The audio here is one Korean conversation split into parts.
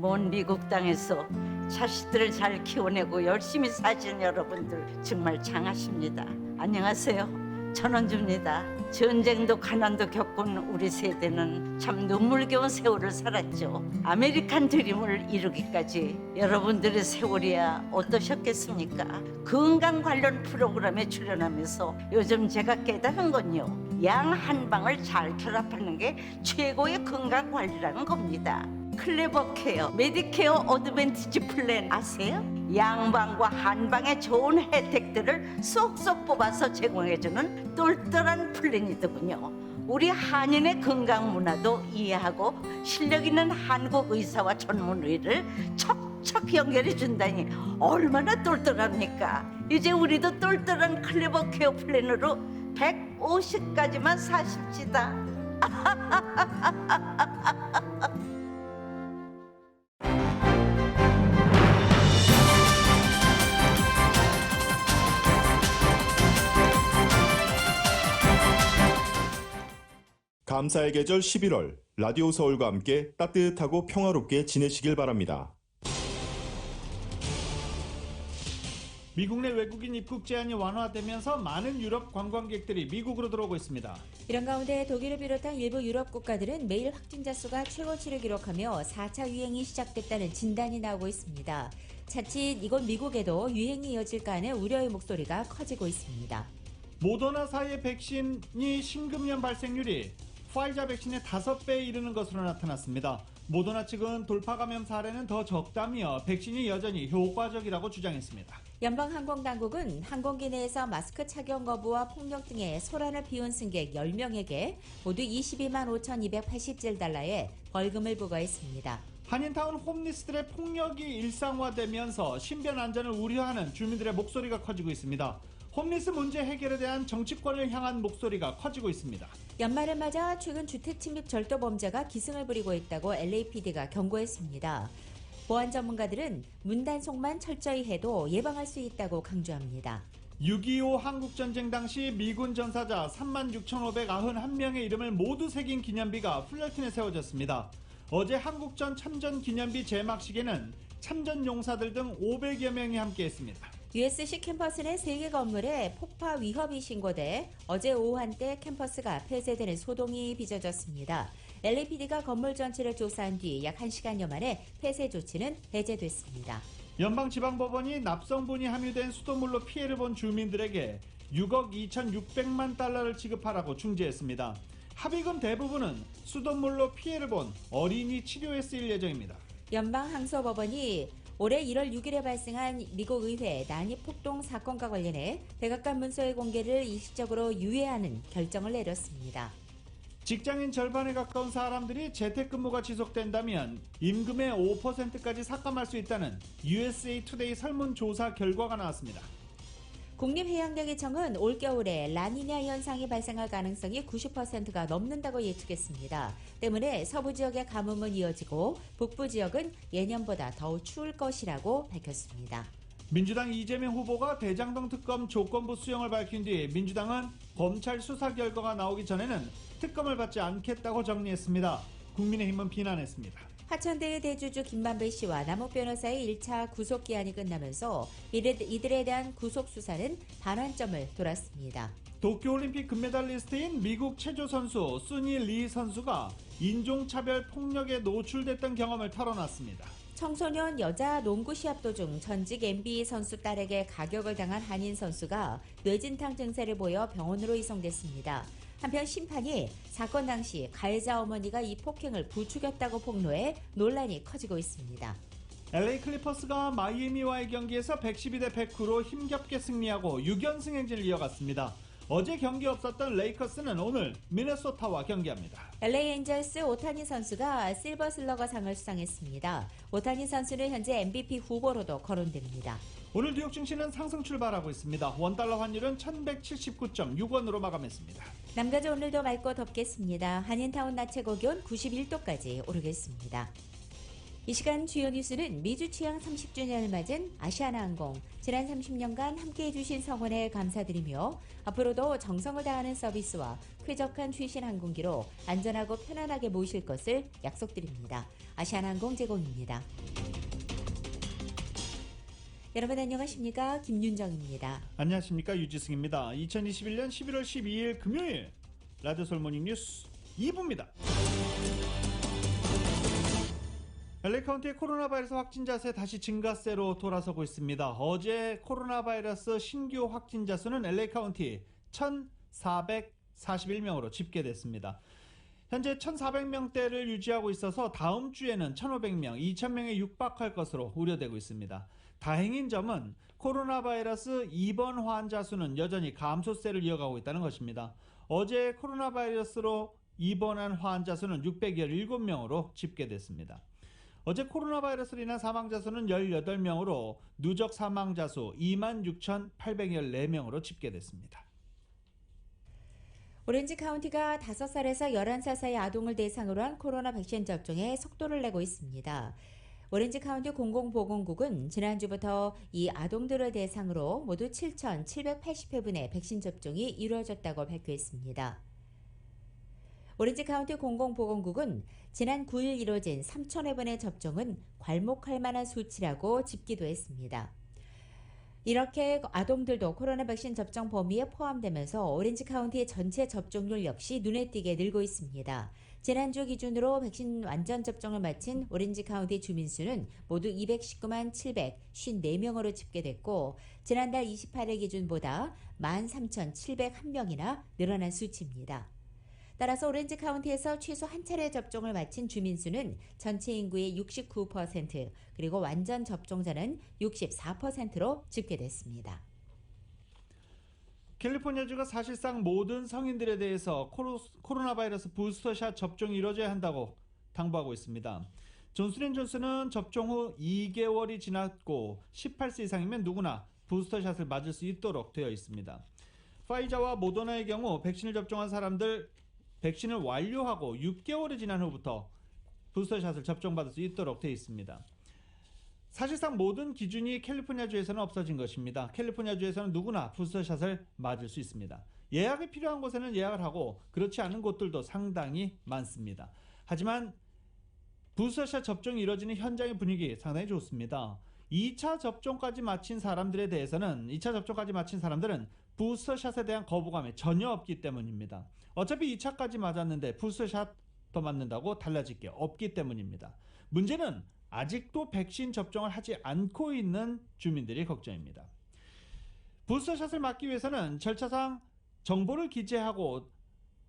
먼 미국 땅에서 자식들을 잘 키워내고 열심히 사신 여러분들 정말 장하십니다. 안녕하세요. 전원주입니다. 전쟁도 가난도 겪은 우리 세대는 참 눈물겨운 세월을 살았죠. 아메리칸 드림을 이루기까지 여러분들의 세월이야 어떠셨겠습니까? 건강 관련 프로그램에 출연하면서 요즘 제가 깨달은 건요, 양 한 방을 잘 결합하는 게 최고의 건강 관리라는 겁니다. 클레버 케어, 메디케어 어드밴티지 플랜 아세요? 양방과 한방의 좋은 혜택들을 쏙쏙 뽑아서 제공해주는 똘똘한 플랜이더군요. 우리 한인의 건강 문화도 이해하고 실력 있는 한국 의사와 전문의를 척척 연결해 준다니 얼마나 똘똘합니까? 이제 우리도 똘똘한 클레버 케어 플랜으로 150까지만 사십시다. 감사의 계절 11월 라디오 서울과 함께 따뜻하고 평화롭게 지내시길 바랍니다. 미국 내 외국인 입국 제한이 완화되면서 많은 유럽 관광객들이 미국으로 들어오고 있습니다. 이런 가운데 독일을 비롯한 일부 유럽 국가들은 매일 확진자 수가 최고치를 기록하며 4차 유행이 시작됐다는 진단이 나오고 있습니다. 자칫 이곳 미국에도 유행이 이어질까 하는 우려의 목소리가 커지고 있습니다. 모더나사의 백신이 심근염 발생률이 파이자 백신의 5배에 이르는 것으로 나타났습니다. 모더나 측은 돌파 감염 사례는 더 적다며 백신이 여전히 효과적이라고 주장했습니다. 연방항공당국은 항공기 내에서 마스크 착용 거부와 폭력 등의 소란을 피운 승객 10명에게 모두 22만 5,287달러의 벌금을 부과했습니다. 한인타운 홈리스들의 폭력이 일상화되면서 신변 안전을 우려하는 주민들의 목소리가 커지고 있습니다. 홈리스 문제 해결에 대한 정치권을 향한 목소리가 커지고 있습니다. 연말을 맞아 최근 주택 침입 절도 범죄가 기승을 부리고 있다고 LAPD가 경고했습니다. 보안 전문가들은 문단속만 철저히 해도 예방할 수 있다고 강조합니다. 6.25 한국전쟁 당시 미군 전사자 36,591명의 이름을 모두 새긴 기념비가 풀ler튼에 세워졌습니다. 어제 한국전 참전 기념비 제막식에는 참전 용사들 등 500여 명이 함께했습니다. USC 캠퍼스 내 3개 건물에 폭파 위협이 신고돼 어제 오후 한때 캠퍼스가 폐쇄되는 소동이 빚어졌습니다. LAPD가 건물 전체를 조사한 뒤 약 1시간여 만에 폐쇄 조치는 해제됐습니다. 연방지방법원이 납성분이 함유된 수돗물로 피해를 본 주민들에게 6억 2,600만 달러를 지급하라고 중지했습니다. 합의금 대부분은 수돗물로 피해를 본 어린이 치료에 쓰일 예정입니다. 연방항소법원이 올해 1월 6일에 발생한 미국 의회 난입 폭동 사건과 관련해 백악관 문서의 공개를 일시적으로 유예하는 결정을 내렸습니다. 직장인 절반에 가까운 사람들이 재택근무가 지속된다면 임금의 5%까지 삭감할 수 있다는 USA 투데이 설문조사 결과가 나왔습니다. 국립해양대기청은 올겨울에 라니냐 현상이 발생할 가능성이 90%가 넘는다고 예측했습니다. 때문에 서부 지역의 가뭄은 이어지고 북부 지역은 예년보다 더 추울 것이라고 밝혔습니다. 민주당 이재명 후보가 대장동 특검 조건부 수용을 밝힌 뒤 민주당은 검찰 수사 결과가 나오기 전에는 특검을 받지 않겠다고 정리했습니다. 국민의힘은 비난했습니다. 화천대유 대주주 김만배 씨와 남욱 변호사의 1차 구속기한이 끝나면서 이들에 대한 구속수사는 반환점을 돌았습니다. 도쿄올림픽 금메달리스트인 미국 체조 선수 순이 리 선수가 인종차별 폭력에 노출됐던 경험을 털어놨습니다. 청소년 여자 농구 시합 도중 전직 NBA 선수 딸에게 가격을 당한 한인 선수가 뇌진탕 증세를 보여 병원으로 이송됐습니다. 한편 심판이 사건 당시 가해자 어머니가 이 폭행을 부추겼다고 폭로해 논란이 커지고 있습니다. LA 클리퍼스가 마이애미와의 경기에서 112대 109로 힘겹게 승리하고 6연승 행진을 이어갔습니다. 어제 경기 없었던 레이커스는 오늘 미네소타와 경기합니다. LA 엔젤스 오타니 선수가 실버 슬러거상을 수상했습니다. 오타니 선수는 현재 MVP 후보로도 거론됩니다. 오늘 뉴욕 증시는 상승 출발하고 있습니다. 원달러 환율은 1179.6원으로 마감했습니다. 남가주 오늘도 맑고 덥겠습니다. 한인타운 낮 최고 기온 91도까지 오르겠습니다. 이 시간 주요 뉴스는 미주 취항 30주년을 맞은 아시아나항공 지난 30년간 함께해 주신 성원에 감사드리며 앞으로도 정성을 다하는 서비스와 쾌적한 최신 항공기로 안전하고 편안하게 모실 것을 약속드립니다. 아시아나항공 제공입니다. 여러분 안녕하십니까? 김윤정입니다. 안녕하십니까? 유지승입니다. 2021년 11월 12일 금요일 라디오 서울 모닝 뉴스 2부입니다. LA 카운티의 코로나 바이러스 확진자 수 다시 증가세로 돌아서고 있습니다. 어제 코로나 바이러스 신규 확진자 수는 LA 카운티 1,441명으로 집계됐습니다. 현재 1,400명대를 유지하고 있어서 다음 주에는 1,500명, 2,000명에 육박할 것으로 우려되고 있습니다. 다행인 점은 코로나 바이러스 입원 환자 수는 여전히 감소세를 이어가고 있다는 것입니다. 어제 코로나 바이러스로 입원한 환자 수는 617명으로 집계됐습니다. 어제 코로나 바이러스로 인한 사망자 수는 18명으로 누적 사망자 수 26,814명으로 집계됐습니다. 오렌지 카운티가 5살에서 11살 사이 아동을 대상으로 한 코로나 백신 접종에 속도를 내고 있습니다. 오렌지 카운티 공공보건국은 지난주부터 이 아동들을 대상으로 모두 7,780회분의 백신 접종이 이루어졌다고 발표했습니다. 오렌지 카운티 공공보건국은 지난 9일 이뤄진 3,000회분의 접종은 괄목할 만한 수치라고 짚기도 했습니다. 이렇게 아동들도 코로나 백신 접종 범위에 포함되면서 오렌지 카운티의 전체 접종률 역시 눈에 띄게 늘고 있습니다. 지난주 기준으로 백신 완전 접종을 마친 오렌지 카운티 주민 수는 모두 219만 754명으로 집계됐고 지난달 28일 기준보다 13,701명이나 늘어난 수치입니다. 따라서 오렌지 카운티에서 최소 한 차례 접종을 마친 주민 수는 전체 인구의 69% 그리고 완전 접종자는 64%로 집계됐습니다. 캘리포니아주가 사실상 모든 성인들에 대해서 코로나 바이러스 부스터샷 접종이 이루어져야 한다고 당부하고 있습니다. 존슨앤존슨은 접종 후 2개월이 지났고 18세 이상이면 누구나 부스터샷을 맞을 수 있도록 되어 있습니다. 파이자와 모더나의 경우 백신을 접종한 사람들 백신을 완료하고 6개월이 지난 후부터 부스터샷을 접종받을 수 있도록 되어 있습니다. 사실상 모든 기준이 캘리포니아주에서는 없어진 것입니다. 캘리포니아주에서는 누구나 부스터샷을 맞을 수 있습니다. 예약이 필요한 곳에는 예약을 하고 그렇지 않은 곳들도 상당히 많습니다. 하지만 부스터샷 접종이 이루어지는 현장의 분위기 상당히 좋습니다. 2차 접종까지 마친 사람들에 대해서는 2차 접종까지 마친 사람들은 부스터샷에 대한 거부감이 전혀 없기 때문입니다. 어차피 2차까지 맞았는데 부스터샷 더 맞는다고 달라질 게 없기 때문입니다. 문제는 아직도 백신 접종을 하지 않고 있는 주민들이 걱정입니다. 부스터샷을 맞기 위해서는 절차상 정보를 기재하고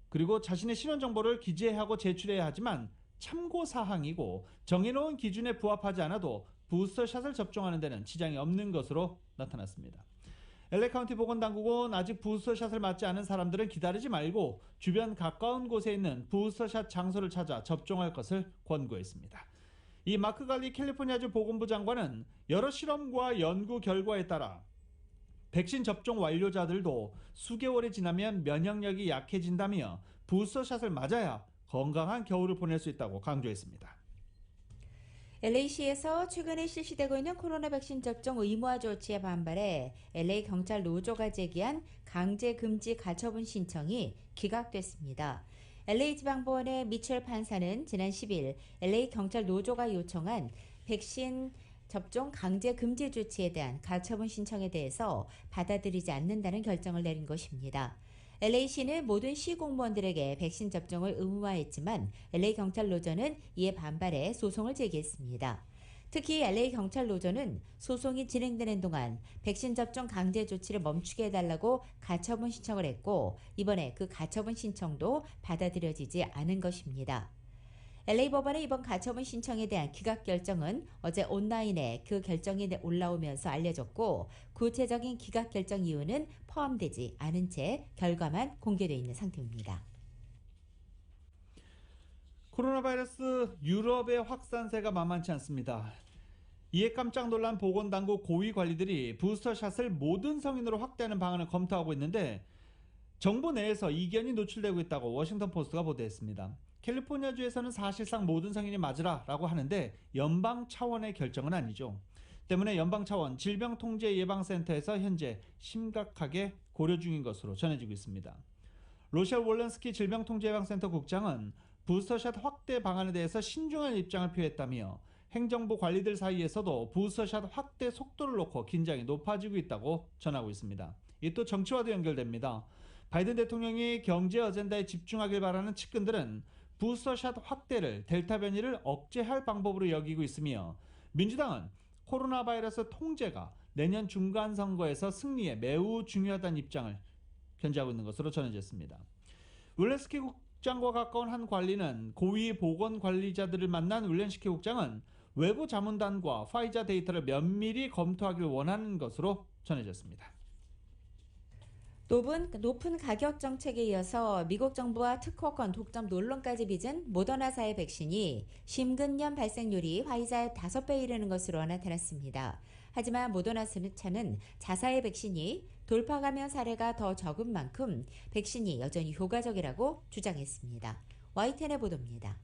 그리고 자신의 신원 정보를 기재하고 제출해야 하지만 참고사항이고 정해놓은 기준에 부합하지 않아도 부스터샷을 접종하는 데는 지장이 없는 것으로 나타났습니다. LA 카운티 보건당국은 아직 부스터샷을 맞지 않은 사람들은 기다리지 말고 주변 가까운 곳에 있는 부스터샷 장소를 찾아 접종할 것을 권고했습니다. 이 마크 갈리 캘리포니아주 보건부 장관은 여러 실험과 연구 결과에 따라 백신 접종 완료자들도 수개월이 지나면 면역력이 약해진다며 부스터샷을 맞아야 건강한 겨울을 보낼 수 있다고 강조했습니다. LA시에서 최근에 실시되고 있는 코로나 백신 접종 의무화 조치에 반발해 LA 경찰 노조가 제기한 강제 금지 가처분 신청이 기각됐습니다. LA 지방법원의 미첼 판사는 지난 10일 LA 경찰 노조가 요청한 백신 접종 강제 금지 조치에 대한 가처분 신청에 대해서 받아들이지 않는다는 결정을 내린 것입니다. LA시는 모든 시공무원들에게 백신 접종을 의무화했지만 LA 경찰 노조는 이에 반발해 소송을 제기했습니다. 특히 LA 경찰 노조는 소송이 진행되는 동안 백신 접종 강제 조치를 멈추게 해달라고 가처분 신청을 했고 이번에 그 가처분 신청도 받아들여지지 않은 것입니다. LA 법원의 이번 가처분 신청에 대한 기각 결정은 어제 온라인에 그 결정이 올라오면서 알려졌고 구체적인 기각 결정 이유는 포함되지 않은 채 결과만 공개되어 있는 상태입니다. 코로나 바이러스 유럽의 확산세가 만만치 않습니다. 이에 깜짝 놀란 보건당국 고위 관리들이 부스터샷을 모든 성인으로 확대하는 방안을 검토하고 있는데 정부 내에서 이견이 노출되고 있다고 워싱턴 포스트가 보도했습니다. 캘리포니아주에서는 사실상 모든 성인이 맞으라라고 하는데 연방 차원의 결정은 아니죠. 때문에 연방 차원 질병통제예방센터에서 현재 심각하게 고려 중인 것으로 전해지고 있습니다. 로셸 월런스키 질병통제예방센터 국장은 부스터샷 확대 방안에 대해서 신중한 입장을 표했다며 행정부 관리들 사이에서도 부스터샷 확대 속도를 놓고 긴장이 높아지고 있다고 전하고 있습니다. 이 또 정치와도 연결됩니다. 바이든 대통령이 경제 어젠다에 집중하길 바라는 측근들은 부스터샷 확대를 델타 변이를 억제할 방법으로 여기고 있으며 민주당은 코로나 바이러스 통제가 내년 중간 선거에서 승리에 매우 중요하다는 입장을 견지하고 있는 것으로 전해졌습니다. 윌렌스키 국장과 가까운 한 관리는 고위 보건 관리자들을 만난 윌렌스키 국장은 외부 자문단과 화이자 데이터를 면밀히 검토하길 원하는 것으로 전해졌습니다. 높은 가격 정책에 이어서 미국 정부와 특허권 독점 논란까지 빚은 모더나사의 백신이 심근염 발생률이 화이자의 5배 이르는 것으로 나타났습니다. 하지만 모더나사는 자사의 백신이 돌파 감염 사례가 더 적은 만큼 백신이 여전히 효과적이라고 주장했습니다. YTN의 보도입니다.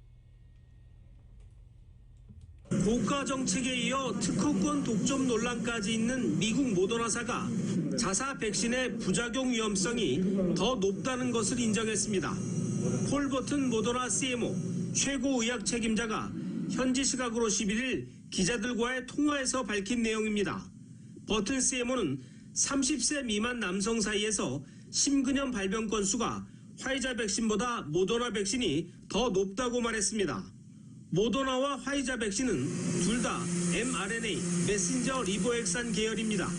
고가 정책에 이어 특허권 독점 논란까지 있는 미국 모더나사가 자사 백신의 부작용 위험성이 더 높다는 것을 인정했습니다. 폴 버튼 모더나 CMO 최고 의학 책임자가 현지 시각으로 11일 기자들과의 통화에서 밝힌 내용입니다. 버튼 CMO는 30세 미만 남성 사이에서 심근염 발병 건수가 화이자 백신보다 모더나 백신이 더 높다고 말했습니다. 모더나와 화이자 백신은 둘 다 mRNA 메신저 리보액산 계열입니다.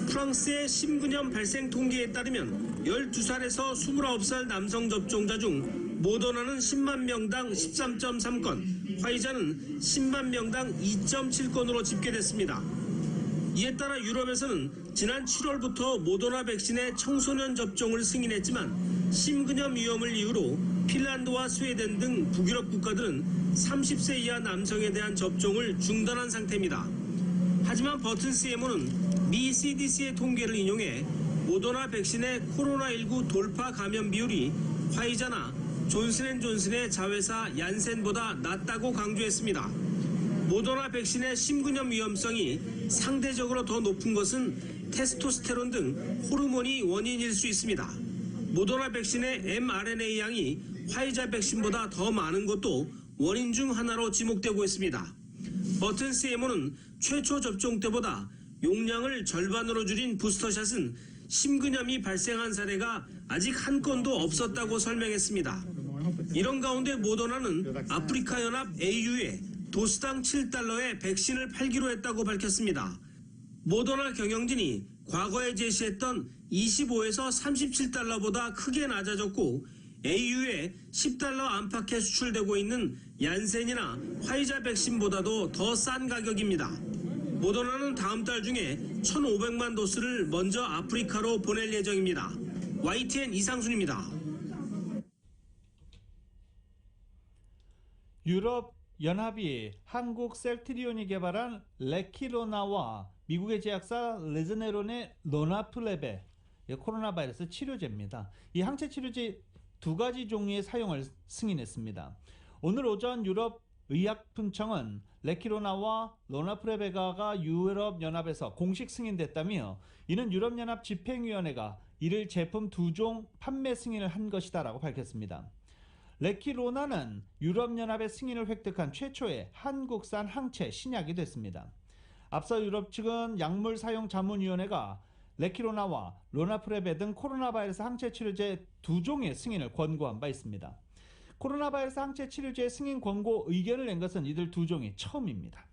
프랑스의 심근염 발생 통계에 따르면 12살에서 29살 남성 접종자 중 모더나는 10만 명당 13.3건, 화이자는 10만 명당 2.7건으로 집계됐습니다. 이에 따라 유럽에서는 지난 7월부터 모더나 백신의 청소년 접종을 승인했지만 심근염 위험을 이유로 핀란드와 스웨덴 등 북유럽 국가들은 30세 이하 남성에 대한 접종을 중단한 상태입니다. 하지만 버튼 CMO는 미 CDC의 통계를 인용해 모더나 백신의 코로나19 돌파 감염 비율이 화이자나 존슨앤존슨의 자회사 얀센보다 낮다고 강조했습니다. 모더나 백신의 심근염 위험성이 상대적으로 더 높은 것은 테스토스테론 등 호르몬이 원인일 수 있습니다. 모더나 백신의 mRNA 양이 화이자 백신보다 더 많은 것도 원인 중 하나로 지목되고 있습니다. 버튼 CMO는 최초 접종 때보다 용량을 절반으로 줄인 부스터샷은 심근염이 발생한 사례가 아직 한 건도 없었다고 설명했습니다. 이런 가운데 모더나는 아프리카 연합 AU에 도수당 7달러에 백신을 팔기로 했다고 밝혔습니다. 모더나 경영진이 과거에 제시했던 25에서 37달러보다 크게 낮아졌고 AU에 10달러 안팎에 수출되고 있는 얀센이나 화이자 백신보다도 더 싼 가격입니다. 모더나는 다음 달 중에 1,500만 도스를 먼저 아프리카로 보낼 예정입니다. YTN 이상순입니다. 유럽 연합이 한국 셀트리온이 개발한 레키로나와 미국의 제약사 레즈네론의 로나플레베 코로나 바이러스 치료제입니다. 이 항체 치료제 2가지 종류의 사용을 승인했습니다. 오늘 오전 유럽 의약품청은 레키로나와 로나프레베가가 유럽연합에서 공식 승인됐다며 이는 유럽연합 집행위원회가 이를 제품 2종 판매 승인을 한 것이다 라고 밝혔습니다. 레키로나는 유럽연합의 승인을 획득한 최초의 한국산 항체 신약이 됐습니다. 앞서 유럽 측은 약물 사용 자문위원회가 레키로나와 로나프레베 등 코로나 바이러스 항체 치료제 2종의 승인을 권고한 바 있습니다. 코로나 바이러스 항체 치료제 승인 권고 의견을 낸 것은 이들 2종이 처음입니다.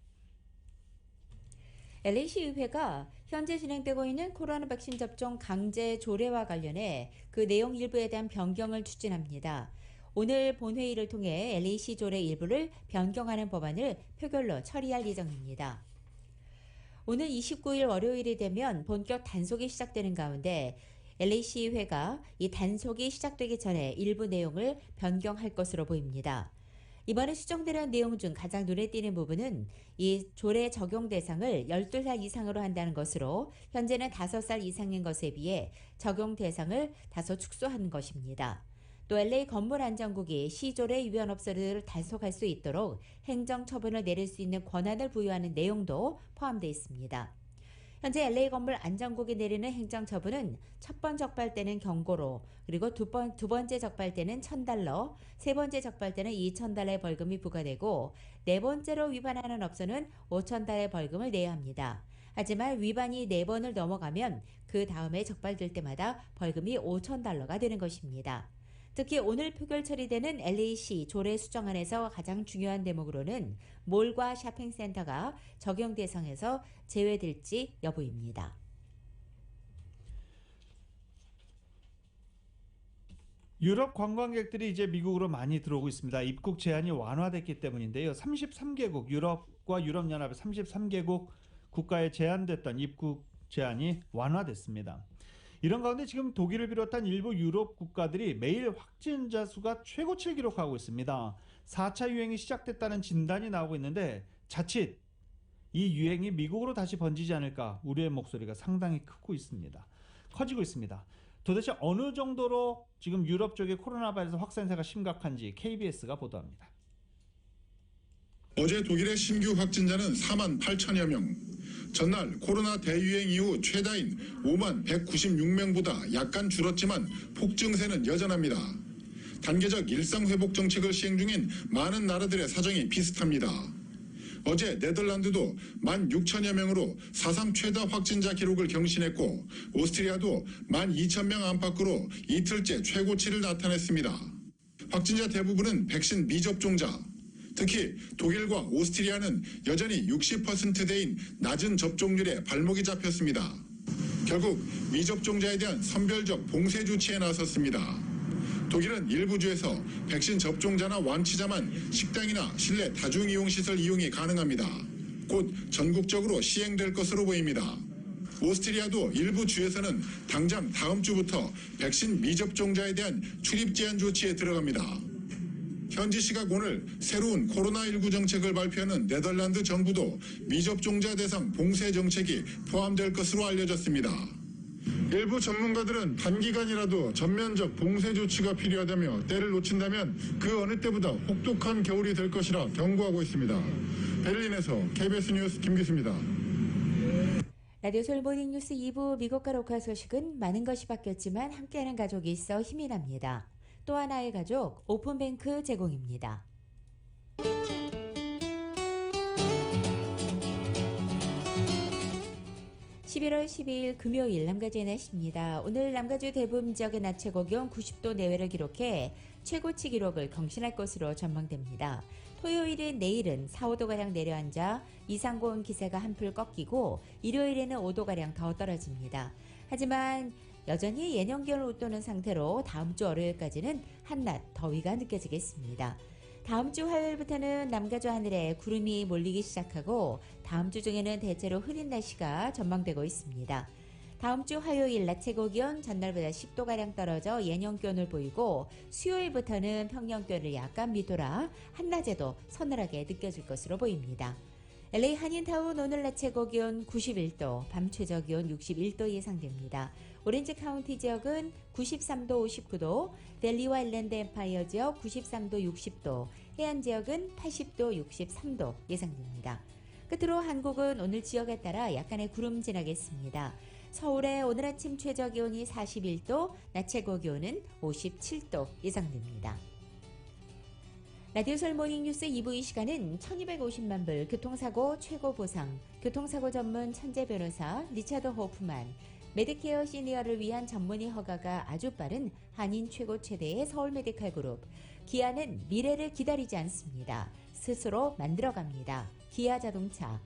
LA시 의회가 현재 진행되고 있는 코로나 백신 접종 강제 조례와 관련해 그 내용 일부에 대한 변경을 추진합니다. 오늘 본회의를 통해 LA시 조례 일부를 변경하는 법안을 표결로 처리할 예정입니다. 오늘 29일 월요일이 되면 본격 단속이 시작되는 가운데 LA시의회가 이 단속이 시작되기 전에 일부 내용을 변경할 것으로 보입니다. 이번에 수정되는 내용 중 가장 눈에 띄는 부분은 이 조례 적용 대상을 12살 이상으로 한다는 것으로 현재는 5살 이상인 것에 비해 적용 대상을 다소 축소한 것입니다. 또 LA 건물 안전국이 시조례 위반 업소를 단속할 수 있도록 행정처분을 내릴 수 있는 권한을 부여하는 내용도 포함되어 있습니다. 현재 LA 건물 안전국이 내리는 행정처분은 첫 번 적발 때는 경고로, 그리고 두 번째 적발 때는 $1,000, 세 번째 적발 때는 $2,000의 벌금이 부과되고 네 번째로 위반하는 업소는 $5,000의 벌금을 내야 합니다. 하지만 위반이 4번을 넘어가면 그 다음에 적발될 때마다 벌금이 $5,000가 되는 것입니다. 특히 오늘 표결 처리되는 LA시 조례 수정안에서 가장 중요한 대목으로는 몰과 쇼핑센터가 적용 대상에서 제외될지 여부입니다. 유럽 관광객들이 이제 미국으로 많이 들어오고 있습니다. 입국 제한이 완화됐기 때문인데요. 33개국, 유럽과 유럽연합의 33개국 국가에 제한됐던 입국 제한이 완화됐습니다. 이런 가운데 지금 독일을 비롯한 일부 유럽 국가들이 매일 확진자 수가 최고치를 기록하고 있습니다. 4차 유행이 시작됐다는 진단이 나오고 있는데 자칫 이 유행이 미국으로 다시 번지지 않을까 우려의 목소리가 상당히 커지고 있습니다. 도대체 어느 정도로 지금 유럽 쪽의 코로나 바이러스 확산세가 심각한지 KBS가 보도합니다. 어제 독일의 신규 확진자는 4만 8천여 명. 전날 코로나 대유행 이후 최다인 5만 196명보다 약간 줄었지만 폭증세는 여전합니다. 단계적 일상회복 정책을 시행 중인 많은 나라들의 사정이 비슷합니다. 어제 네덜란드도 1만 6천여 명으로 사상 최다 확진자 기록을 경신했고 오스트리아도 1만 2천 명 안팎으로 이틀째 최고치를 나타냈습니다. 확진자 대부분은 백신 미접종자. 특히 독일과 오스트리아는 여전히 60%대인 낮은 접종률에 발목이 잡혔습니다. 결국 미접종자에 대한 선별적 봉쇄 조치에 나섰습니다. 독일은 일부 주에서 백신 접종자나 완치자만 식당이나 실내 다중이용시설 이용이 가능합니다. 곧 전국적으로 시행될 것으로 보입니다. 오스트리아도 일부 주에서는 당장 다음 주부터 백신 미접종자에 대한 출입 제한 조치에 들어갑니다. 현지 시각 오늘 새로운 코로나19 정책을 발표하는 네덜란드 정부도 미접종자 대상 봉쇄 정책이 포함될 것으로 알려졌습니다. 일부 전문가들은 단기간이라도 전면적 봉쇄 조치가 필요하다며 때를 놓친다면 그 어느 때보다 혹독한 겨울이 될 것이라 경고하고 있습니다. 베를린에서 KBS 뉴스 김기수입니다. 라디오 서울 모닝뉴스 2부 미국과 로컬 소식은 많은 것이 바뀌었지만 함께하는 가족이 있어 힘이 납니다. 또 하나의 가족 오픈뱅크 제공입니다. 11월 12일 금요일 남가주의 날씨입니다. 오늘 남가주 대부분 지역의 낮 최고 기온 90도 내외를 기록해 최고치 기록을 경신할 것으로 전망됩니다. 토요일인 내일은 4, 5도가량 내려앉아 이상고온 기세가 한풀 꺾이고 일요일에는 5도가량 더 떨어집니다. 하지만 여전히 예년 기온을 웃도는 상태로 다음 주 월요일까지는 한낮 더위가 느껴지겠습니다. 다음 주 화요일부터는 남가주 하늘에 구름이 몰리기 시작하고 다음 주 중에는 대체로 흐린 날씨가 전망되고 있습니다. 다음 주 화요일 낮 최고 기온 전날보다 10도가량 떨어져 예년 기온을 보이고 수요일부터는 평년 기온을 약간 밑돌아 한낮에도 서늘하게 느껴질 것으로 보입니다. LA 한인타운 오늘 낮 최고 기온 91도, 밤 최저 기온 61도 예상됩니다. 오렌지 카운티 지역은 93도, 59도, 델리와 일랜드 엠파이어 지역 93도, 60도, 해안 지역은 80도, 63도 예상됩니다. 끝으로 한국은 오늘 지역에 따라 약간의 구름 지나겠습니다. 서울의 오늘 아침 최저 기온이 41도, 낮 최고 기온은 57도 예상됩니다. 라디오 서울 모닝뉴스 2부 이 시간은 1250만 불 교통사고 최고 보상, 교통사고 전문 천재 변호사 리차드 호프만, 메디케어 시니어를 위한 전문의 허가가 아주 빠른 한인 최고 최대의 서울 메디칼 그룹, 기아는 미래를 기다리지 않습니다. 스스로 만들어갑니다. 기아 자동차.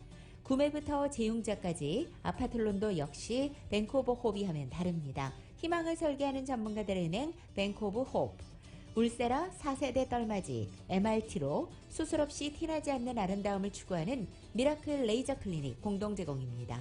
구매부터 재용자까지 아파트론도 역시 뱅크 오브 홉이 하면 다릅니다. 희망을 설계하는 전문가들의 은행 뱅크 오브 홉. 울세라 4세대 떨맞이 MRT로 수술 없이 티나지 않는 아름다움을 추구하는 미라클 레이저 클리닉 공동 제공입니다.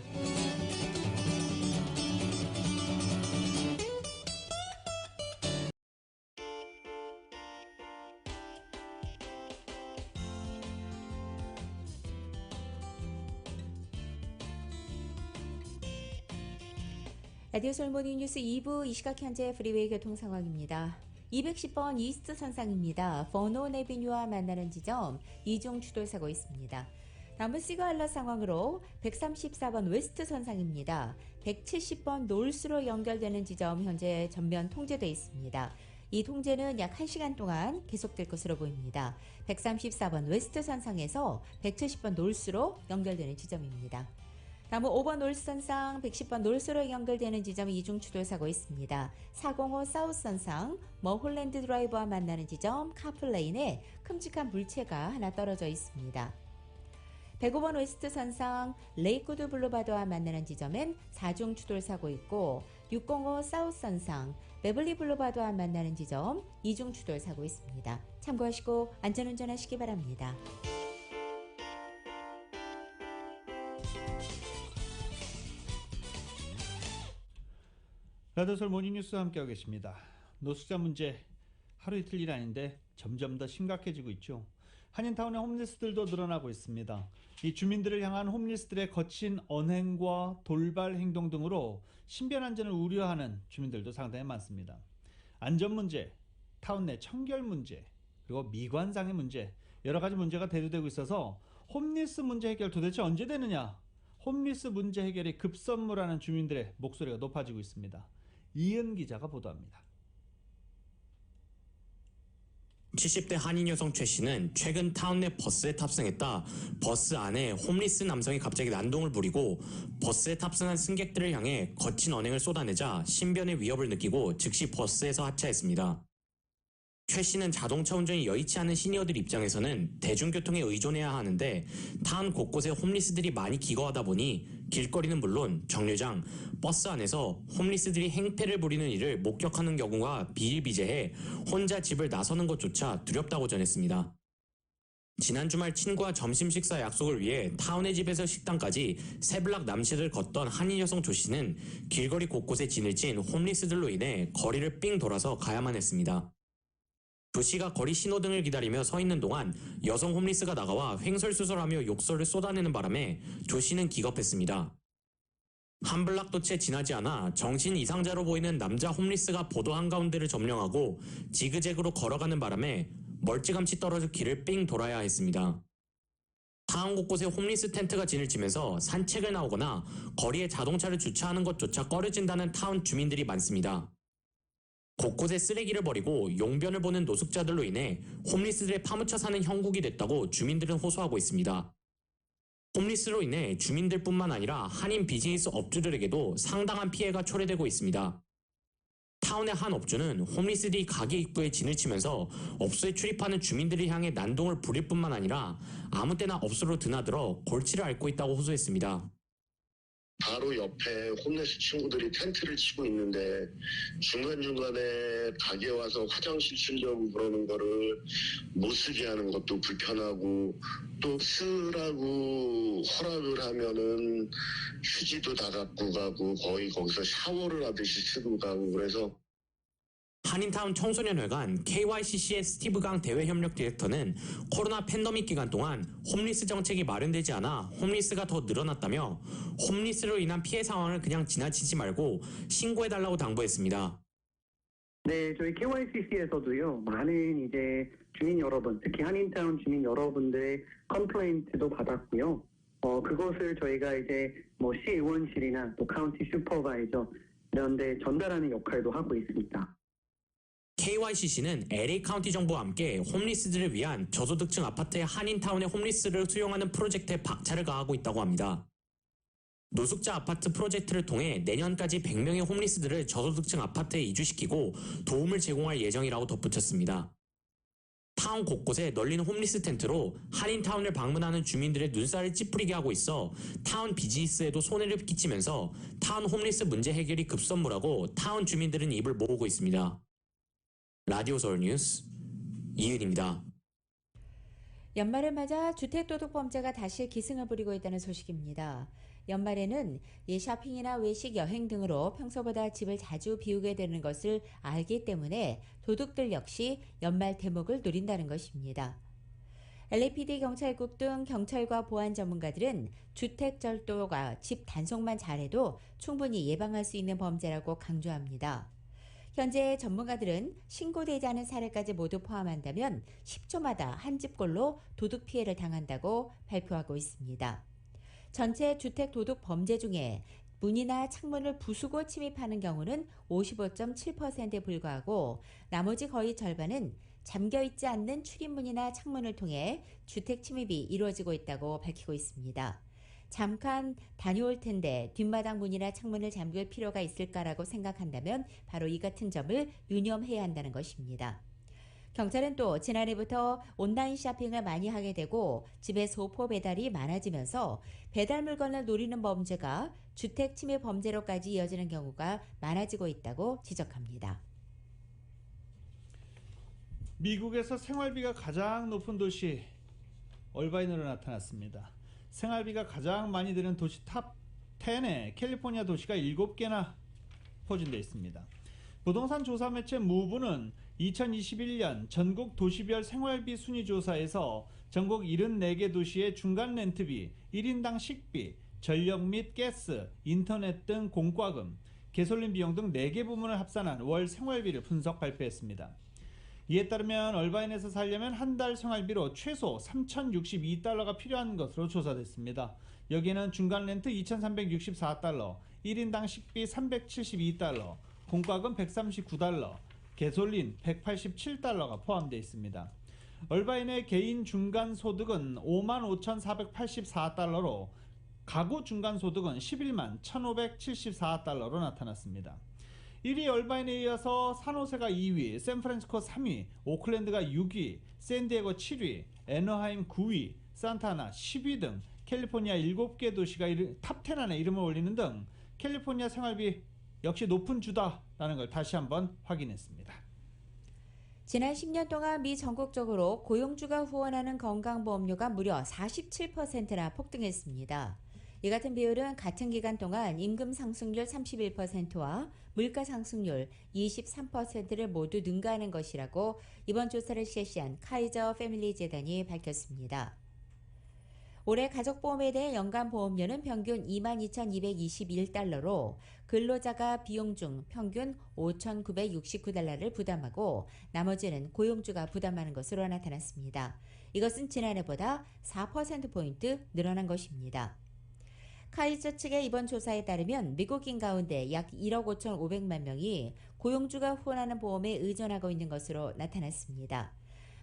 라디오 서울 모닝뉴스 2부 이 시각 현재 프리웨이 교통 상황입니다. 210번 이스트 선상입니다. 버논 에비뉴와 만나는 지점 이중 추돌사고 있습니다. 다음은 시그할러 상황으로 134번 웨스트 선상입니다. 170번 놀스로 연결되는 지점 현재 전면 통제되어 있습니다. 이 통제는 약 1시간 동안 계속될 것으로 보입니다. 134번 웨스트 선상에서 170번 놀스로 연결되는 지점입니다. 다음은 5번 놀스 선상, 110번 놀스로 연결되는 지점 이중 추돌 사고 있습니다. 405 사우스 선상, 머홀랜드 드라이브와 만나는 지점 카플레인에 큼직한 물체가 하나 떨어져 있습니다. 105번 웨스트 선상, 레이크우드 블루바드와 만나는 지점엔 4중 추돌 사고 있고 605 사우스 선상, 베블리 블루바드와 만나는 지점 2중 추돌 사고 있습니다. 참고하시고 안전운전하시기 바랍니다. 라디오서울 모닝뉴스와 함께하고 계십니다. 노숙자 문제 하루 이틀 일 아닌데 점점 더 심각해지고 있죠. 한인타운의 홈리스들도 늘어나고 있습니다. 이 주민들을 향한 홈리스들의 거친 언행과 돌발 행동 등으로 신변 안전을 우려하는 주민들도 상당히 많습니다. 안전 문제, 타운 내 청결 문제, 그리고 미관상의 문제, 여러 가지 문제가 대두되고 있어서 홈리스 문제 해결 도대체 언제 되느냐? 홈리스 문제 해결이 급선무라는 주민들의 목소리가 높아지고 있습니다. 이은 기자가 보도합니다. 70대 한인 여성 최 씨는 최근 타운 내 버스에 탑승했다 버스 안에 홈리스 남성이 갑자기 난동을 부리고 버스에 탑승한 승객들을 향해 거친 언행을 쏟아내자 신변의 위협을 느끼고 즉시 버스에서 하차했습니다. 최 씨는 자동차 운전이 여의치 않은 시니어들 입장에서는 대중교통에 의존해야 하는데 타운 곳곳에 홈리스들이 많이 기거하다 보니 길거리는 물론 정류장, 버스 안에서 홈리스들이 행패를 부리는 일을 목격하는 경우가 비일비재해 혼자 집을 나서는 것조차 두렵다고 전했습니다. 지난 주말 친구와 점심 식사 약속을 위해 타운의 집에서 식당까지 세블락 남실을 걷던 한인 여성 조 씨는 길거리 곳곳에 진을 친 홈리스들로 인해 거리를 삥 돌아서 가야만 했습니다. 조 씨가 거리 신호등을 기다리며 서 있는 동안 여성 홈리스가 나가와 횡설수설하며 욕설을 쏟아내는 바람에 조 씨는 기겁했습니다. 한 블락도 채 지나지 않아 정신 이상자로 보이는 남자 홈리스가 보도 한가운데를 점령하고 지그재그로 걸어가는 바람에 멀찌감치 떨어져 길을 삥 돌아야 했습니다. 타운 곳곳에 홈리스 텐트가 진을 치면서 산책을 나오거나 거리에 자동차를 주차하는 것조차 꺼려진다는 타운 주민들이 많습니다. 곳곳에 쓰레기를 버리고 용변을 보는 노숙자들로 인해 홈리스들의 파묻혀 사는 형국이 됐다고 주민들은 호소하고 있습니다. 홈리스로 인해 주민들뿐만 아니라 한인 비즈니스 업주들에게도 상당한 피해가 초래되고 있습니다. 타운의 한 업주는 홈리스들이 가게 입구에 진을 치면서 업소에 출입하는 주민들을 향해 난동을 부릴 뿐만 아니라 아무 때나 업소로 드나들어 골치를 앓고 있다고 호소했습니다. 바로 옆에 홈리스 친구들이 텐트를 치고 있는데 중간중간에 가게 와서 화장실 쓰려고 그러는 거를 못 쓰게 하는 것도 불편하고 또 쓰라고 허락을 하면은 휴지도 다 갖고 가고 거의 거기서 샤워를 하듯이 쓰고 가고 그래서 한인타운 청소년회관 KYCC의 스티브 강 대외협력 디렉터는 코로나 팬데믹 기간 동안 홈리스 정책이 마련되지 않아 홈리스가 더 늘어났다며 홈리스로 인한 피해 상황을 그냥 지나치지 말고 신고해달라고 당부했습니다. 네, 저희 KYCC에서도요, 많은 이제 주민 여러분, 특히 한인타운 주민 여러분들의 컴플레인트도 받았고요. 그것을 저희가 이제 시의원실이나 또 카운티 슈퍼바이저 이런 데 전달하는 역할도 하고 있습니다. KYCC는 LA 카운티 정부와 함께 홈리스들을 위한 저소득층 아파트의 한인타운의 홈리스를 수용하는 프로젝트에 박차를 가하고 있다고 합니다. 노숙자 아파트 프로젝트를 통해 내년까지 100명의 홈리스들을 저소득층 아파트에 이주시키고 도움을 제공할 예정이라고 덧붙였습니다. 타운 곳곳에 널린 홈리스 텐트로 한인타운을 방문하는 주민들의 눈살을 찌푸리게 하고 있어 타운 비즈니스에도 손해를 끼치면서 타운 홈리스 문제 해결이 급선무라고 타운 주민들은 입을 모으고 있습니다. 라디오 서울 뉴스 이은입니다. 연말을 맞아 주택도둑범죄가 다시 기승을 부리고 있다는 소식입니다. 연말에는 쇼핑이나 외식, 여행 등으로 평소보다 집을 자주 비우게 되는 것을 알기 때문에 도둑들 역시 연말 대목을 노린다는 것입니다. LAPD 경찰국 등 경찰과 보안 전문가들은 주택 절도가 집 단속만 잘해도 충분히 예방할 수 있는 범죄라고 강조합니다. 현재 전문가들은 신고되지 않은 사례까지 모두 포함한다면 10조마다 한 집꼴로 도둑 피해를 당한다고 발표하고 있습니다. 전체 주택 도둑 범죄 중에 문이나 창문을 부수고 침입하는 경우는 55.7%에 불과하고 나머지 거의 절반은 잠겨있지 않는 출입문이나 창문을 통해 주택 침입이 이루어지고 있다고 밝히고 있습니다. 잠깐 다녀올 텐데 뒷마당 문이나 창문을 잠글 필요가 있을까라고 생각한다면 바로 이 같은 점을 유념해야 한다는 것입니다. 경찰은 또 지난해부터 온라인 쇼핑을 많이 하게 되고 집에 소포 배달이 많아지면서 배달 물건을 노리는 범죄가 주택 침입 범죄로까지 이어지는 경우가 많아지고 있다고 지적합니다. 미국에서 생활비가 가장 높은 도시 얼바인으로 나타났습니다. 생활비가 가장 많이 드는 도시 탑 10에 캘리포니아 도시가 7개나 포진되어 있습니다. 부동산 조사 매체 무브는 2021년 전국 도시별 생활비 순위 조사에서 전국 74개 도시의 중간 렌트비, 1인당 식비, 전력 및 가스, 인터넷 등 공과금, 개솔린 비용 등 4개 부문을 합산한 월 생활비를 분석 발표했습니다. 이에 따르면 얼바인에서 살려면 한 달 생활비로 최소 3,062달러가 필요한 것으로 조사됐습니다. 여기에는 중간 렌트 2,364달러, 1인당 식비 372달러, 공과금 139달러, 개솔린 187달러가 포함되어 있습니다. 얼바인의 개인 중간 소득은 55,484달러로 가구 중간 소득은 11만 1,574달러로 나타났습니다. 1위 얼바인에 이어서 산호세가 2위, 샌프란시스코 3위, 오클랜드가 6위, 샌디에고 7위, 애너하임 9위, 산타나 10위 등 캘리포니아 7개 도시가 탑 10 안에 이름을 올리는 등 캘리포니아 생활비 역시 높은 주다라는 걸 다시 한번 확인했습니다. 지난 10년 동안 미 전국적으로 고용주가 후원하는 건강보험료가 무려 47%나 폭등했습니다. 이 같은 비율은 같은 기간 동안 임금 상승률 31%와 물가 상승률 23%를 모두 능가하는 것이라고 이번 조사를 실시한 카이저 패밀리 재단이 밝혔습니다. 올해 가족보험에 대해 연간 보험료는 평균 22,221달러로 근로자가 비용 중 평균 5,969달러를 부담하고 나머지는 고용주가 부담하는 것으로 나타났습니다. 이것은 지난해보다 4%포인트 늘어난 것입니다. 카이저 측의 이번 조사에 따르면 미국인 가운데 약 1억 5,500만 명이 고용주가 후원하는 보험에 의존하고 있는 것으로 나타났습니다.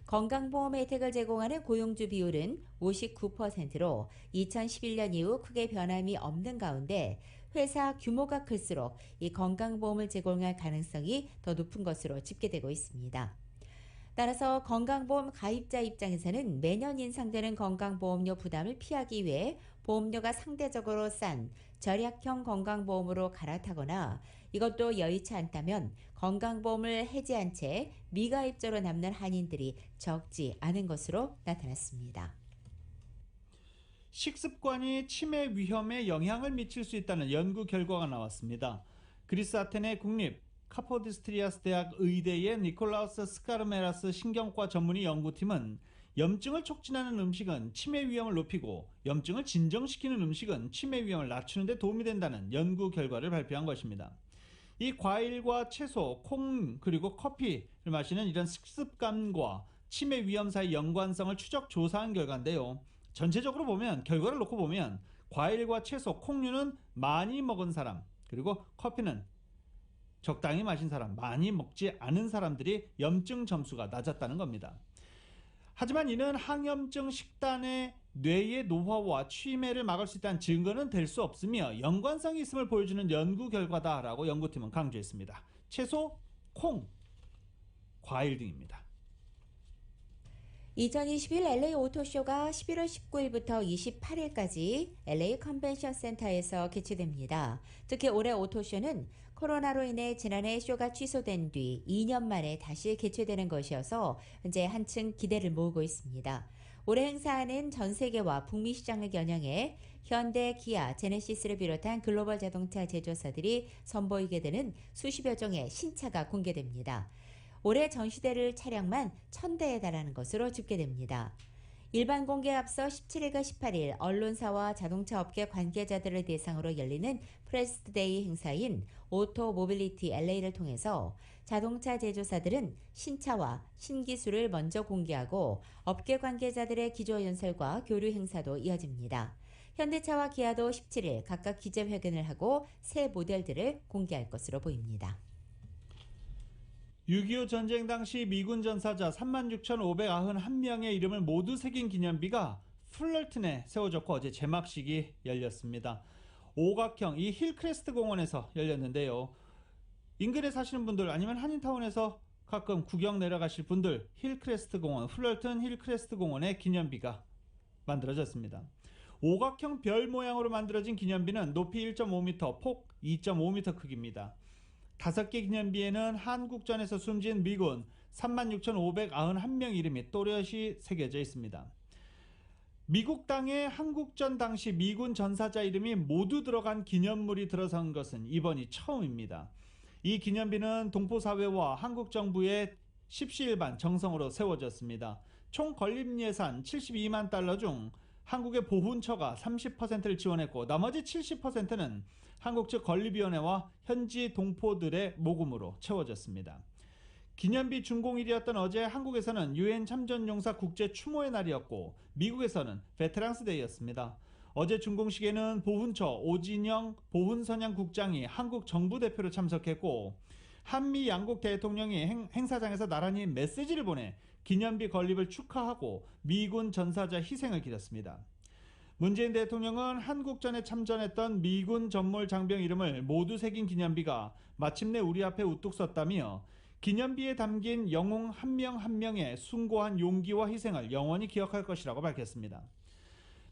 건강보험 혜택을 제공하는 고용주 비율은 59%로 2011년 이후 크게 변함이 없는 가운데 회사 규모가 클수록 이 건강보험을 제공할 가능성이 더 높은 것으로 집계되고 있습니다. 따라서 건강보험 가입자 입장에서는 매년 인상되는 건강보험료 부담을 피하기 위해 보험료가 상대적으로 싼 절약형 건강보험으로 갈아타거나 이것도 여의치 않다면 건강보험을 해지한 채 미가입자로 남는 한인들이 적지 않은 것으로 나타났습니다. 식습관이 치매 위험에 영향을 미칠 수 있다는 연구 결과가 나왔습니다. 그리스 아테네 국립 카포디스트리아스 대학 의대의 니콜라우스 스카르메라스 신경과 전문의 연구팀은 염증을 촉진하는 음식은 치매 위험을 높이고 염증을 진정시키는 음식은 치매 위험을 낮추는 데 도움이 된다는 연구 결과를 발표한 것입니다. 이 과일과 채소, 콩 그리고 커피를 마시는 이런 식습관과 치매 위험 사이 연관성을 추적 조사한 결과인데요. 전체적으로 보면 결과를 놓고 보면 과일과 채소, 콩류는 많이 먹은 사람 그리고 커피는 적당히 마신 사람, 많이 먹지 않은 사람들이 염증 점수가 낮았다는 겁니다. 하지만 이는 항염증 식단의 뇌의 노화와 치매를 막을 수 있다는 증거는 될 수 없으며 연관성이 있음을 보여주는 연구 결과다라고 연구팀은 강조했습니다. 채소, 콩, 과일 등입니다. 2021 LA 오토쇼가 11월 19일부터 28일까지 LA 컨벤션 센터에서 개최됩니다. 특히 올해 오토쇼는 코로나로 인해 지난해 쇼가 취소된 뒤 2년 만에 다시 개최되는 것이어서 현재 한층 기대를 모으고 있습니다. 올해 행사는 전 세계와 북미 시장을 겨냥해 현대, 기아, 제네시스를 비롯한 글로벌 자동차 제조사들이 선보이게 되는 수십여 종의 신차가 공개됩니다. 올해 전시될 차량만 1,000대에 달하는 것으로 집계됩니다. 일반 공개에 앞서 17일과 18일 언론사와 자동차 업계 관계자들을 대상으로 열리는 프레스데이 행사인 오토모빌리티 LA를 통해서 자동차 제조사들은 신차와 신기술을 먼저 공개하고 업계 관계자들의 기조연설과 교류 행사도 이어집니다. 현대차와 기아도 17일 각각 기자회견을 하고 새 모델들을 공개할 것으로 보입니다. 6.25 전쟁 당시 미군 전사자 36,591명의 이름을 모두 새긴 기념비가 풀럴튼에 세워졌고 어제 제막식이 열렸습니다. 오각형 이 힐크레스트 공원에서 열렸는데요. 인근에 사시는 분들 아니면 한인타운에서 가끔 구경 내려가실 분들 힐크레스트 공원, 풀럴튼 힐크레스트 공원의 기념비가 만들어졌습니다. 오각형 별 모양으로 만들어진 기념비는 높이 1.5m, 폭 2.5m 크기입니다. 5개 기념비에는 한국전에서 숨진 미군 36,591명 이름이 또렷이 새겨져 있습니다. 미국 땅에 한국전 당시 미군 전사자 이름이 모두 들어간 기념물이 들어선 것은 이번이 처음입니다. 이 기념비는 동포사회와 한국정부의 십시일반 정성으로 세워졌습니다. 총 건립 예산 72만 달러 중 한국의 보훈처가 30%를 지원했고 나머지 70%는 한국 측 건립위원회와 현지 동포들의 모금으로 채워졌습니다. 기념비 준공일이었던 어제 한국에서는 유엔 참전용사 국제 추모의 날이었고 미국에서는 베테랑스 데이였습니다. 어제 준공식에는 보훈처 오진영 보훈선양 국장이 한국 정부 대표로 참석했고 한미 양국 대통령이 행사장에서 나란히 메시지를 보내 기념비 건립을 축하하고 미군 전사자 희생을 기렸습니다. 문재인 대통령은 한국전에 참전했던 미군 전몰 장병 이름을 모두 새긴 기념비가 마침내 우리 앞에 우뚝 섰다며 기념비에 담긴 영웅 한 명 한 명의 숭고한 용기와 희생을 영원히 기억할 것이라고 밝혔습니다.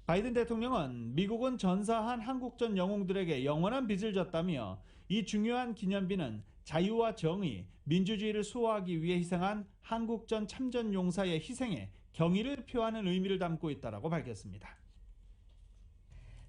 바이든 대통령은 미국은 전사한 한국전 영웅들에게 영원한 빚을 졌다며 이 중요한 기념비는 자유와 정의, 민주주의를 수호하기 위해 희생한 한국전 참전 용사의 희생에 경의를 표하는 의미를 담고 있다고 밝혔습니다.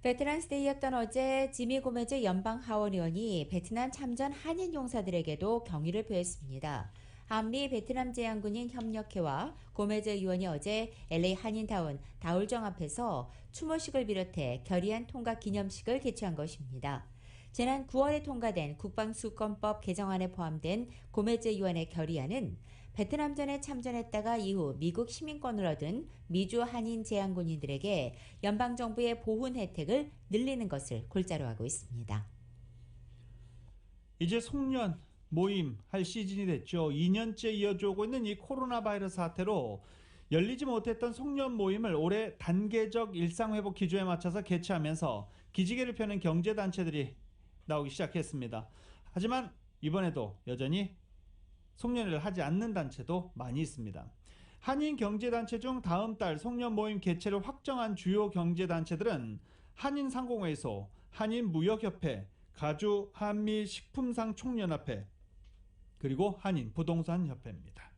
베테랑스 데이였던 어제 지미 고메즈 연방 하원의원이 베트남 참전 한인 용사들에게도 경의를 표했습니다. 한미 베트남 제향군인 협력회와 고메즈 의원이 어제 LA 한인타운 다울정 앞에서 추모식을 비롯해 결의안 통과 기념식을 개최한 것입니다. 지난 9월에 통과된 국방수권법 개정안에 포함된 고메즈 의원의 결의안은 베트남전에 참전했다가 이후 미국 시민권을 얻은 미주 한인 제향군인들에게 연방정부의 보훈 혜택을 늘리는 것을 골자로 하고 있습니다. 이제 송년 모임 할 시즌이 됐죠. 2년째 이어져 오고 있는 이 코로나 바이러스 사태로 열리지 못했던 송년 모임을 올해 단계적 일상회복 기조에 맞춰서 개최하면서 기지개를 펴는 경제단체들이 나오기 시작했습니다. 하지만 이번에도 여전히 송년회를 하지 않는 단체도 많이 있습니다. 한인 경제단체 중 다음 달 송년 모임 개최를 확정한 주요 경제단체들은 한인상공회의소, 한인무역협회, 가주 한미식품상총연합회, 그리고 한인부동산협회입니다.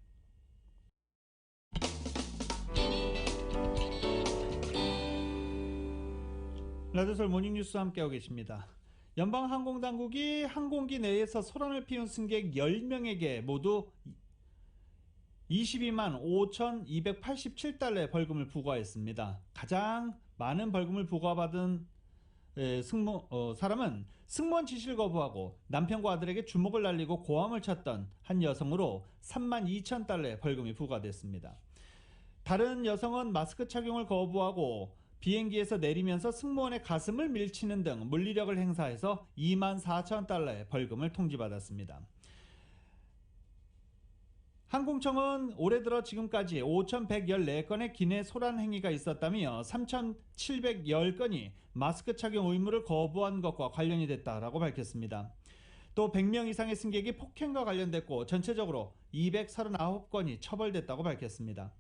라디오서울 모닝뉴스 함께하고 계십니다. 연방항공당국이 항공기 내에서 소란을 피운 승객 10명에게 모두 22만 5,287달러의 벌금을 부과했습니다. 가장 많은 벌금을 부과받은 사람은 승무원 지시를 거부하고 남편과 아들에게 주먹을 날리고 고함을 쳤던 한 여성으로 3만 2천 달러의 벌금이 부과됐습니다. 다른 여성은 마스크 착용을 거부하고 비행기에서 내리면서 승무원의 가슴을 밀치는 등 물리력을 행사해서 2만 4천 달러의 벌금을 통지받았습니다. 항공청은 올해 들어 지금까지 5,114건의 기내 소란 행위가 있었다며 3,710건이 마스크 착용 의무를 거부한 것과 관련이 됐다라고 밝혔습니다. 또 100명 이상의 승객이 폭행과 관련됐고 전체적으로 239건이 처벌됐다고 밝혔습니다.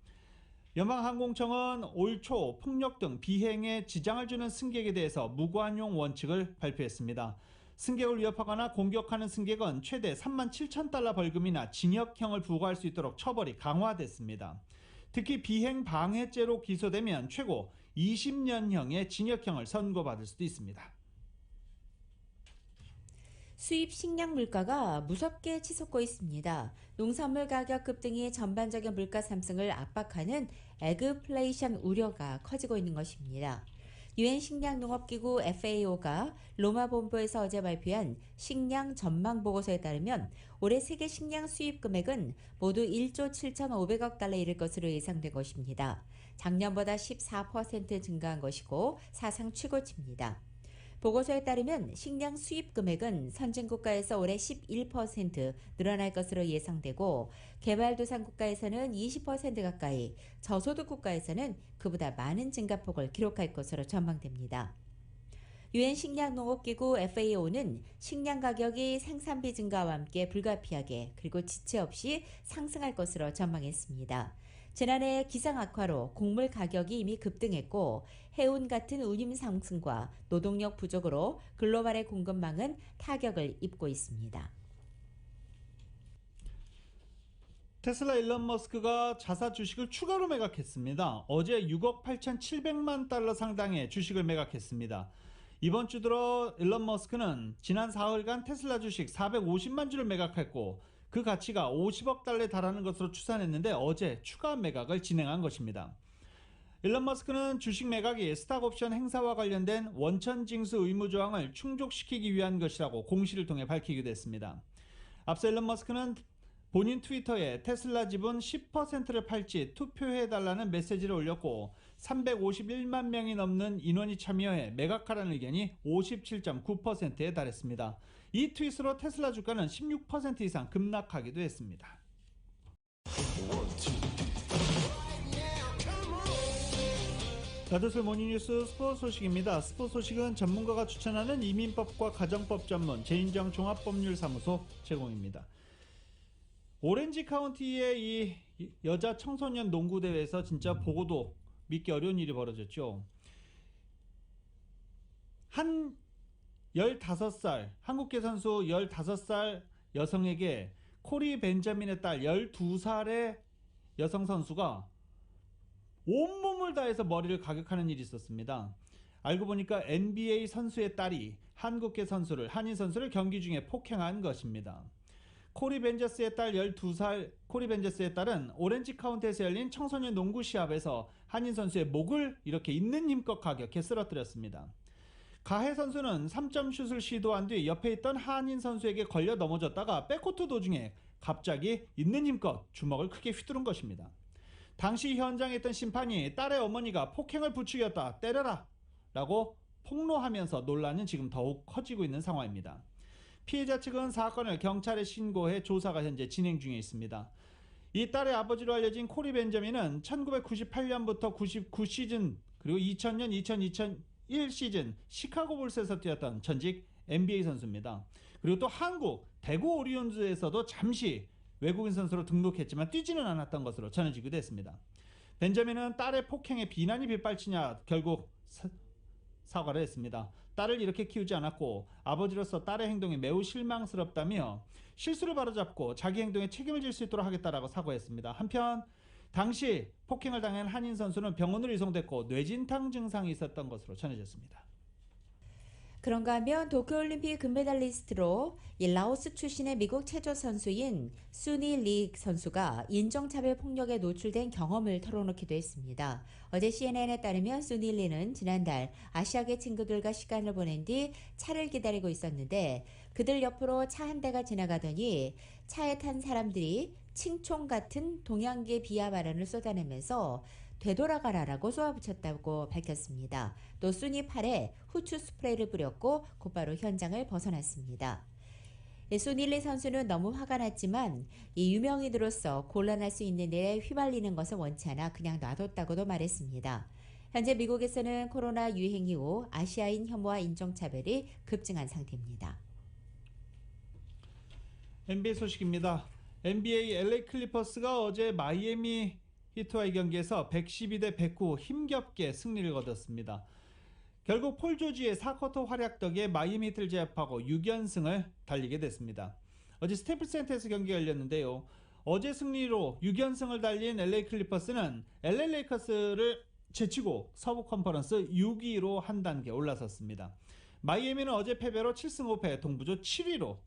연방항공청은 올 초 폭력 등 비행에 지장을 주는 승객에 대해서 무관용 원칙을 발표했습니다. 승객을 위협하거나 공격하는 승객은 최대 3만 7천 달러 벌금이나 징역형을 부과할 수 있도록 처벌이 강화됐습니다. 특히 비행 방해죄로 기소되면 최고 20년형의 징역형을 선고받을 수도 있습니다. 수입 식량 물가가 무섭게 치솟고 있습니다. 농산물 가격 급등이 전반적인 물가 상승을 압박하는 에그플레이션 우려가 커지고 있는 것입니다. 유엔 식량농업기구 FAO가 로마 본부에서 어제 발표한 식량 전망 보고서에 따르면 올해 세계 식량 수입 금액은 모두 1조 7,500억 달러에 이를 것으로 예상된 것입니다. 작년보다 14% 증가한 것이고 사상 최고치입니다. 보고서에 따르면 식량 수입 금액은 선진국가에서 올해 11% 늘어날 것으로 예상되고 개발도상 국가에서는 20% 가까이, 저소득 국가에서는 그보다 많은 증가폭을 기록할 것으로 전망됩니다. 유엔 식량농업기구 FAO는 식량 가격이 생산비 증가와 함께 불가피하게 그리고 지체 없이 상승할 것으로 전망했습니다. 지난해 기상 악화로 곡물 가격이 이미 급등했고 해운 같은 운임 상승과 노동력 부족으로 글로벌의 공급망은 타격을 입고 있습니다. 테슬라 일론 머스크가 자사 주식을 추가로 매각했습니다. 어제 6억 8,700만 달러 상당의 주식을 매각했습니다. 이번 주 들어 일론 머스크는 지난 사흘간 테슬라 주식 450만 주를 매각했고 그 가치가 50억 달러에 달하는 것으로 추산했는데 어제 추가 매각을 진행한 것입니다. 일론 머스크는 주식 매각이 스탁옵션 행사와 관련된 원천 징수 의무 조항을 충족시키기 위한 것이라고 공시를 통해 밝히기도 했습니다. 앞서 일론 머스크는 본인 트위터에 테슬라 지분 10%를 팔지 투표해달라는 메시지를 올렸고 351만 명이 넘는 인원이 참여해 매각하라는 의견이 57.9%에 달했습니다. 이 트윗으로 테슬라 주가는 16% 이상 급락하기도 했습니다. 나도슬 모닝뉴스 스포츠 소식입니다. 스포츠 소식은 전문가가 추천하는 이민법과 가정법 전문 제인정 종합법률사무소 제공입니다. 오렌지 카운티의 이 여자 청소년 농구 대회에서 진짜 보고도 믿기 어려운 일이 벌어졌죠. 한 15살 한국계 선수 15살 여성에게 코리 벤자민의 딸 12살의 여성 선수가 온몸을 다해서 머리를 가격하는 일이 있었습니다. 알고 보니까 NBA 선수의 딸이 한국계 선수를, 한인 선수를 경기 중에 폭행한 것입니다. 코리 벤저스의 딸 12살 코리 벤저스의 딸은 오렌지 카운티에서 열린 청소년 농구 시합에서 한인 선수의 목을 이렇게 있는 힘껏 가격해 쓰러뜨렸습니다. 가해 선수는 3점 슛을 시도한 뒤 옆에 있던 한인 선수에게 걸려 넘어졌다가 백코트 도중에 갑자기 있는 힘껏 주먹을 크게 휘두른 것입니다. 당시 현장에 있던 심판이 딸의 어머니가 폭행을 부추겼다, 때려라 라고 폭로하면서 논란은 지금 더욱 커지고 있는 상황입니다. 피해자 측은 사건을 경찰에 신고해 조사가 현재 진행 중에 있습니다. 이 딸의 아버지로 알려진 코리 벤저민은 1998년부터 99 시즌 그리고 2000년, 2001 시즌 시카고 불스에서 뛰었던 전직 NBA 선수입니다. 그리고 또 한국 대구 오리온즈에서도 잠시 외국인 선수로 등록했지만 뛰지는 않았던 것으로 전해지기도 했습니다. 벤저민은 딸의 폭행에 비난이 빗발치냐 결국 사과를 했습니다. 딸을 이렇게 키우지 않았고 아버지로서 딸의 행동이 매우 실망스럽다며 실수를 바로잡고 자기 행동에 책임을 질 수 있도록 하겠다라고 사과했습니다. 한편 당시 폭행을 당한 한인 선수는 병원으로 이송됐고 뇌진탕 증상이 있었던 것으로 전해졌습니다. 그런가 하면 도쿄올림픽 금메달리스트로 라오스 출신의 미국 체조 선수인 수니 리 선수가 인종차별 폭력에 노출된 경험을 털어놓기도 했습니다. 어제 CNN에 따르면 수니 리는 지난달 아시아계 친구들과 시간을 보낸 뒤 차를 기다리고 있었는데 그들 옆으로 차 한 대가 지나가더니 차에 탄 사람들이 칭총 같은 동양계 비하 발언을 쏟아내면서 되돌아가라라고 쏘아붙였다고 밝혔습니다. 또 수니 팔에 후추 스프레이를 뿌렸고 곧바로 현장을 벗어났습니다. 수닐리 선수는 너무 화가 났지만 이 유명인으로서 곤란할 수 있는 일에 휘말리는 것을 원치 않아 그냥 놔뒀다고도 말했습니다. 현재 미국에서는 코로나 유행 이후 아시아인 혐오와 인종차별이 급증한 상태입니다. NBA 소식입니다. NBA LA 클리퍼스가 어제 마이애미 히트와의 경기에서 112대 109 힘겹게 승리를 거뒀습니다. 결국 폴 조지의 4쿼터 활약 덕에 마이애미 히트를 제압하고 6연승을 달리게 됐습니다. 어제 스태플스 센터에서 경기가 열렸는데요. 어제 승리로 6연승을 달린 LA 클리퍼스는 LA 레이커스를 제치고 서부 컨퍼런스 6위로 한 단계 올라섰습니다. 마이애미는 어제 패배로 7승 5패 동부조 7위로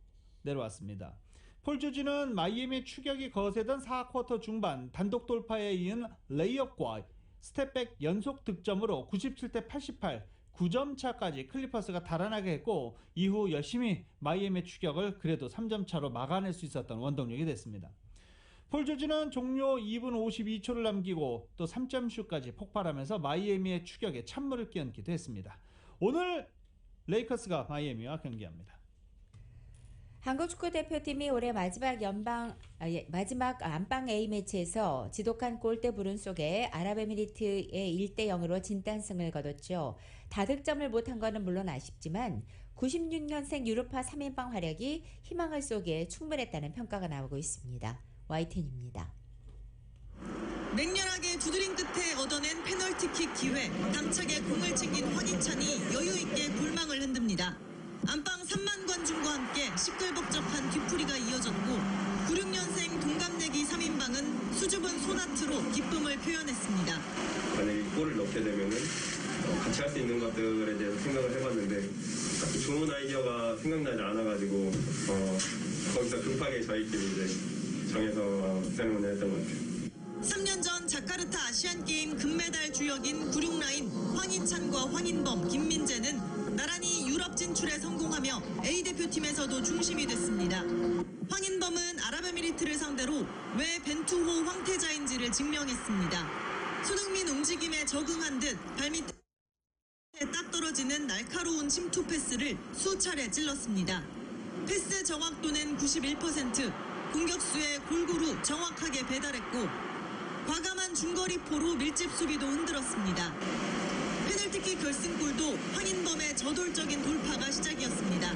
내려왔습니다. 폴 조지는 마이애미의 추격이 거세던 4쿼터 중반 단독 돌파에 이은 레이업과 스텝백 연속 득점으로 97대 88, 9점 차까지 클리퍼스가 달아나게 했고 이후 열심히 마이애미의 추격을 그래도 3점 차로 막아낼 수 있었던 원동력이 됐습니다. 폴 조지는 종료 2분 52초를 남기고 또 3점슛까지 폭발하면서 마이애미의 추격에 찬물을 끼얹기도 했습니다. 오늘 레이커스가 마이애미와 경기합니다. 한국 축구 대표팀이 올해 마지막 안방 A매치에서 지독한 골대 불운 속에 아랍에미리트의 1대0으로 진단승을 거뒀죠. 다득점을 못한 것은 물론 아쉽지만 96년생 유로파 3인방 활약이 희망을 쏘기에 충분했다는 평가가 나오고 있습니다. YTN입니다. 맹렬하게 두드린 끝에 얻어낸 페널티킥 기회, 당차게 공을 챙긴 황희찬이 여유있게 골망을 흔듭니다. 안방 3만 관중과 함께 시끌벅적한 뒤풀이가 이어졌고 96년생 동갑내기 3인방은 수줍은 소나트로 기쁨을 표현했습니다. 만약에 골을 넣게 되면은 같이 할 수 있는 것들에 대해서 생각을 해봤는데 딱히 좋은 아이디어가 생각나지 않아가지고 거기서 급하게 저희끼리 이제 정해서 세레모니 했던 것 같아요. 3년 전 자카르타 아시안게임 금메달 주역인 96라인 황희찬과 황인범, 김민재는 나란히 유럽 진출에 성공하며 A대표팀에서도 중심이 됐습니다. 황인범은 아랍에미리트를 상대로 왜 벤투호 황태자인지를 증명했습니다. 손흥민 움직임에 적응한 듯 발밑에 딱 떨어지는 날카로운 침투 패스를 수차례 찔렀습니다. 패스 정확도는 91%, 공격수에 골고루 정확하게 배달했고 과감한 중거리포로 밀집 수비도 흔들었습니다. 페널티킥 결승골도 황인범의 저돌적인 돌파가 시작이었습니다.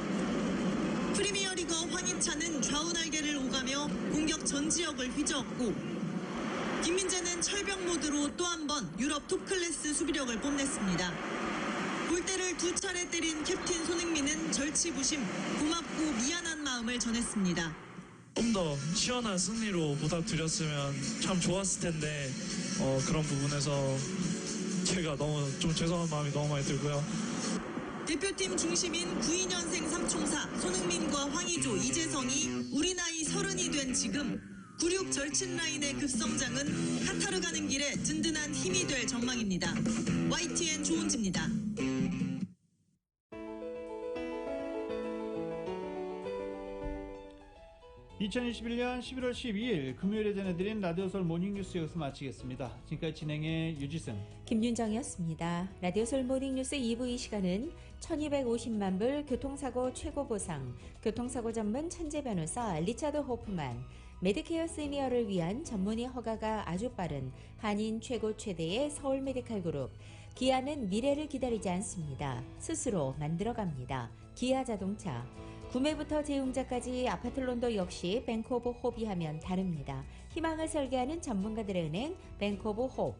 프리미어리거 황희찬은 좌우 날개를 오가며 공격 전 지역을 휘저었고 김민재는 철벽 모드로 또 한 번 유럽 톱클래스 수비력을 뽐냈습니다. 골대를 2차례 때린 캡틴 손흥민은 절치부심, 고맙고 미안한 마음을 전했습니다. 좀 더 시원한 승리로 보답드렸으면 참 좋았을 텐데 그런 부분에서 제가 너무 좀 죄송한 마음이 너무 많이 들고요. 대표팀 중심인 92년생 삼총사 손흥민과 황의조, 이재성이 우리 나이 30이 된 지금 96 절친 라인의 급성장은 카타르 가는 길에 든든한 힘이 될 전망입니다. YTN 조은지입니다. 2021년 11월 12일 금요일에 전해드린 라디오솔 모닝뉴스 여기서 마치겠습니다. 지금까지 진행의 유지승, 김윤정이었습니다. 라디오솔 모닝뉴스 2부 이 시간은 1250만 불 교통사고 최고 보상, 교통사고 전문 천재 변호사 리차드 호프만, 메디케어 시니어를 위한 전문의 허가가 아주 빠른 한인 최고 최대의 서울 메디칼 그룹, 기아는 미래를 기다리지 않습니다. 스스로 만들어갑니다. 기아 자동차. 구매부터 재용자까지 아파트론도 역시 뱅크 오브 홉이 하면 다릅니다. 희망을 설계하는 전문가들의 은행 뱅크 오브 홉.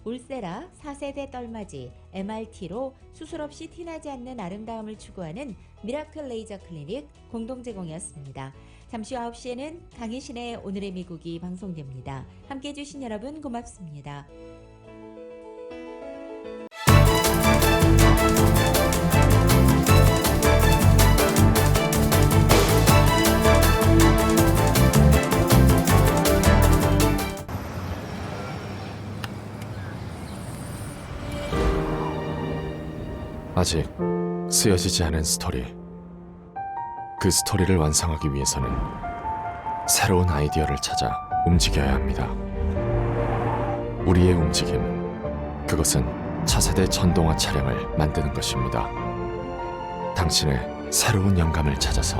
울세라 4세대 떨맞이 MRT로 수술 없이 티나지 않는 아름다움을 추구하는 미라클 레이저 클리닉 공동 제공이었습니다. 잠시 후 9시에는 강희신의 오늘의 미국이 방송됩니다. 함께해 주신 여러분 고맙습니다. 아직 쓰여지지 않은 스토리. 그 스토리를 완성하기 위해서는 새로운 아이디어를 찾아 움직여야 합니다. 우리의 움직임, 그것은 차세대 전동화 차량을 만드는 것입니다. 당신의 새로운 영감을 찾아서